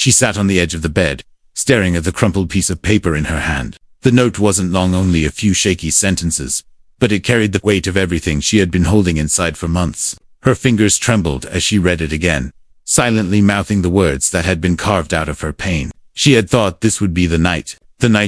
She sat on the edge of the bed, staring at the crumpled piece of paper in her hand. The note wasn't long, only a few shaky sentences, but it carried the weight of everything she had been holding inside for months. Her fingers trembled as she read it again, silently mouthing the words that had been carved out of her pain. She had thought this would be the night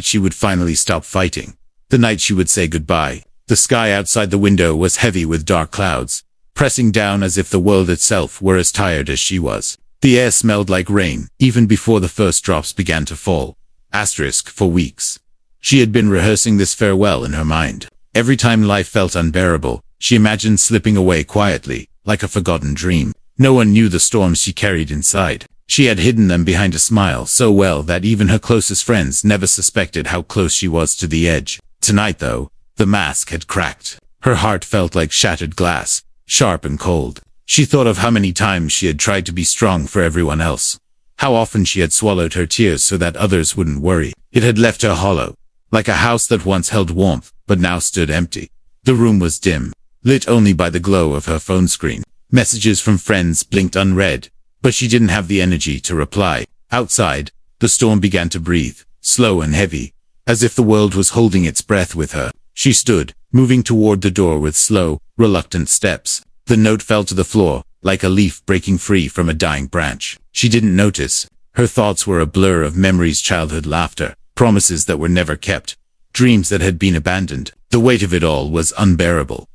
she would finally stop fighting, the night she would say goodbye. The sky outside the window was heavy with dark clouds, pressing down as if the world itself were as tired as she was. The air smelled like rain, even before the first drops began to fall. For weeks, she had been rehearsing this farewell in her mind. Every time life felt unbearable, she imagined slipping away quietly, like a forgotten dream. No one knew the storms she carried inside. She had hidden them behind a smile so well that even her closest friends never suspected how close she was to the edge. Tonight, though, the mask had cracked. Her heart felt like shattered glass, sharp and cold. She thought of how many times she had tried to be strong for everyone else. How often she had swallowed her tears so that others wouldn't worry. It had left her hollow, like a house that once held warmth, but now stood empty. The room was dim, lit only by the glow of her phone screen. Messages from friends blinked unread, but she didn't have the energy to reply. Outside, the storm began to breathe, slow and heavy, as if the world was holding its breath with her. She stood, moving toward the door with slow, reluctant steps. The note fell to the floor, like a leaf breaking free from a dying branch. She didn't notice. Her thoughts were a blur of memories, childhood laughter, promises that were never kept, dreams that had been abandoned. The weight of it all was unbearable.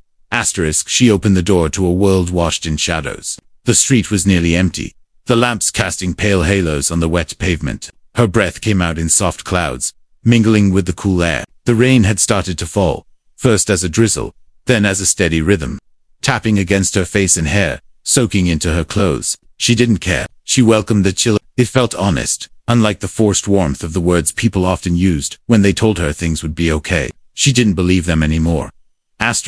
She opened the door to a world washed in shadows. The street was nearly empty, the lamps casting pale halos on the wet pavement. Her breath came out in soft clouds, mingling with the cool air. The rain had started to fall, first as a drizzle, then as a steady rhythm, tapping against her face and hair, soaking into her clothes. She didn't care. She welcomed the chill. It felt honest, unlike the forced warmth of the words people often used when they told her things would be okay. She didn't believe them anymore. As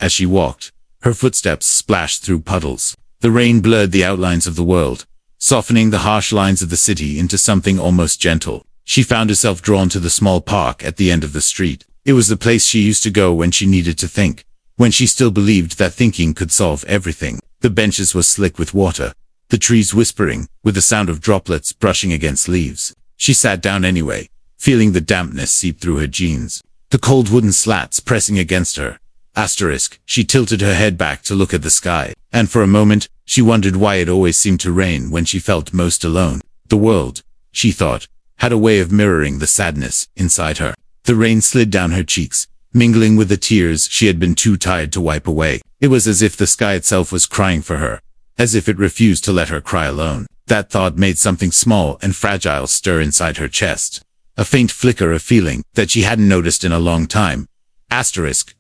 she walked, her footsteps splashed through puddles. The rain blurred the outlines of the world, softening the harsh lines of the city into something almost gentle. She found herself drawn to the small park at the end of the street. It was the place she used to go when she needed to think, when she still believed that thinking could solve everything. The benches were slick with water, the trees whispering, with the sound of droplets brushing against leaves. She sat down anyway, feeling the dampness seep through her jeans, the cold wooden slats pressing against her. She tilted her head back to look at the sky, and for a moment, she wondered why it always seemed to rain when she felt most alone. The world, she thought, had a way of mirroring the sadness inside her. The rain slid down her cheeks, mingling with the tears she had been too tired to wipe away. It was as if the sky itself was crying for her, as if it refused to let her cry alone. That thought made something small and fragile stir inside her chest, a faint flicker of feeling that she hadn't noticed in a long time.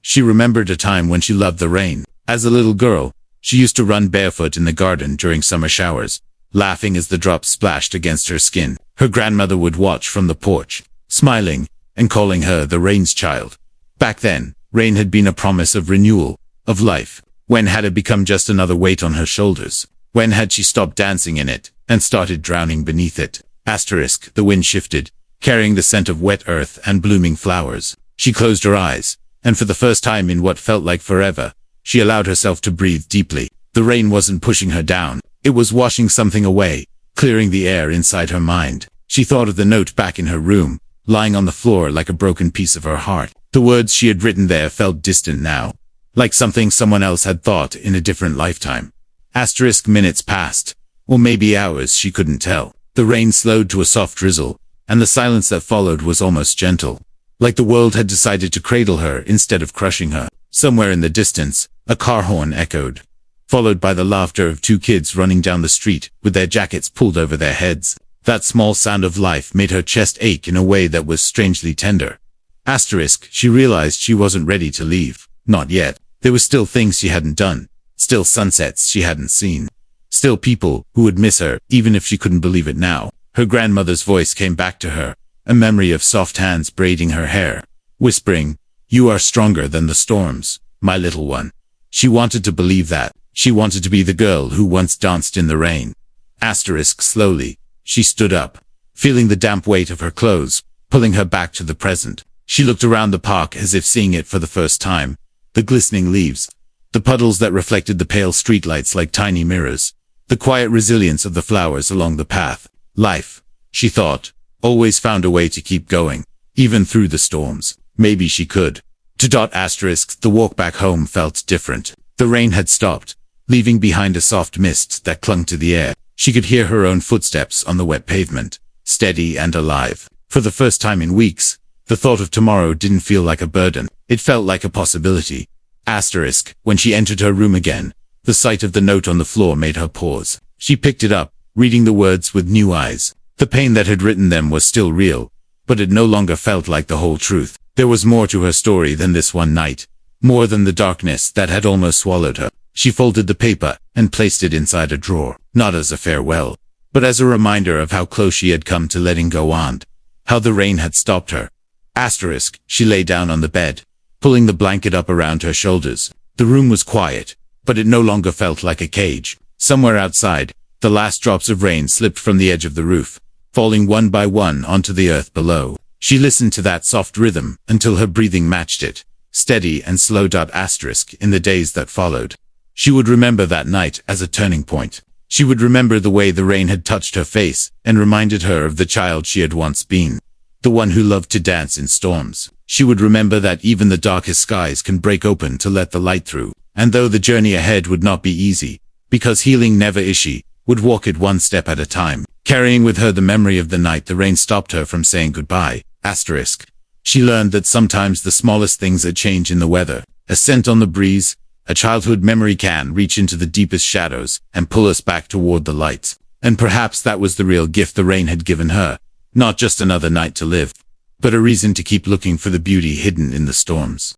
She remembered a time when she loved the rain. As a little girl, she used to run barefoot in the garden during summer showers, laughing as the drops splashed against her skin. Her grandmother would watch from the porch, smiling, and calling her the rain's child. Back then, rain had been a promise of renewal, of life. When had it become just another weight on her shoulders? When had she stopped dancing in it, and started drowning beneath it? The wind shifted, carrying the scent of wet earth and blooming flowers. She closed her eyes, and for the first time in what felt like forever, she allowed herself to breathe deeply. The rain wasn't pushing her down. It was washing something away, clearing the air inside her mind. She thought of the note back in her room, lying on the floor like a broken piece of her heart. The words she had written there felt distant now, like something someone else had thought in a different lifetime. Minutes passed, or maybe hours, she couldn't tell. The rain slowed to a soft drizzle, and the silence that followed was almost gentle, like the world had decided to cradle her instead of crushing her. Somewhere in the distance, a car horn echoed, followed by the laughter of two kids running down the street with their jackets pulled over their heads. That small sound of life made her chest ache in a way that was strangely tender. She realized she wasn't ready to leave. Not yet. There were still things she hadn't done, still sunsets she hadn't seen, still people who would miss her, even if she couldn't believe it now. Her grandmother's voice came back to her, a memory of soft hands braiding her hair, whispering, "You are stronger than the storms, my little one." She wanted to believe that. She wanted to be the girl who once danced in the rain. Slowly, she stood up, feeling the damp weight of her clothes, pulling her back to the present. She looked around the park as if seeing it for the first time. The glistening leaves, the puddles that reflected the pale streetlights like tiny mirrors, the quiet resilience of the flowers along the path. Life, she thought. Always found a way to keep going, even through the storms. Maybe she could. The walk back home felt different. The rain had stopped, leaving behind a soft mist that clung to the air. She could hear her own footsteps on the wet pavement, steady and alive. For the first time in weeks, the thought of tomorrow didn't feel like a burden. It felt like a possibility. When she entered her room again, the sight of the note on the floor made her pause. She picked it up, reading the words with new eyes. The pain that had written them was still real, but it no longer felt like the whole truth. There was more to her story than this one night, more than the darkness that had almost swallowed her. She folded the paper and placed it inside a drawer, not as a farewell, but as a reminder of how close she had come to letting go on, how the rain had stopped her. She lay down on the bed, pulling the blanket up around her shoulders. The room was quiet, but it no longer felt like a cage. Somewhere outside, the last drops of rain slipped from the edge of the roof, falling one by one onto the earth below. She listened to that soft rhythm until her breathing matched it, steady and slow. In the days that followed, she would remember that night as a turning point. She would remember the way the rain had touched her face and reminded her of the child she had once been, the one who loved to dance in storms. She would remember that even the darkest skies can break open to let the light through, and though the journey ahead would not be easy, because healing never is, she would walk it one step at a time, carrying with her the memory of the night the rain stopped her from saying goodbye. She learned that sometimes the smallest things that change in the weather, a scent on the breeze, a childhood memory, can reach into the deepest shadows and pull us back toward the light. And perhaps that was the real gift the rain had given her, not just another night to live, but a reason to keep looking for the beauty hidden in the storms.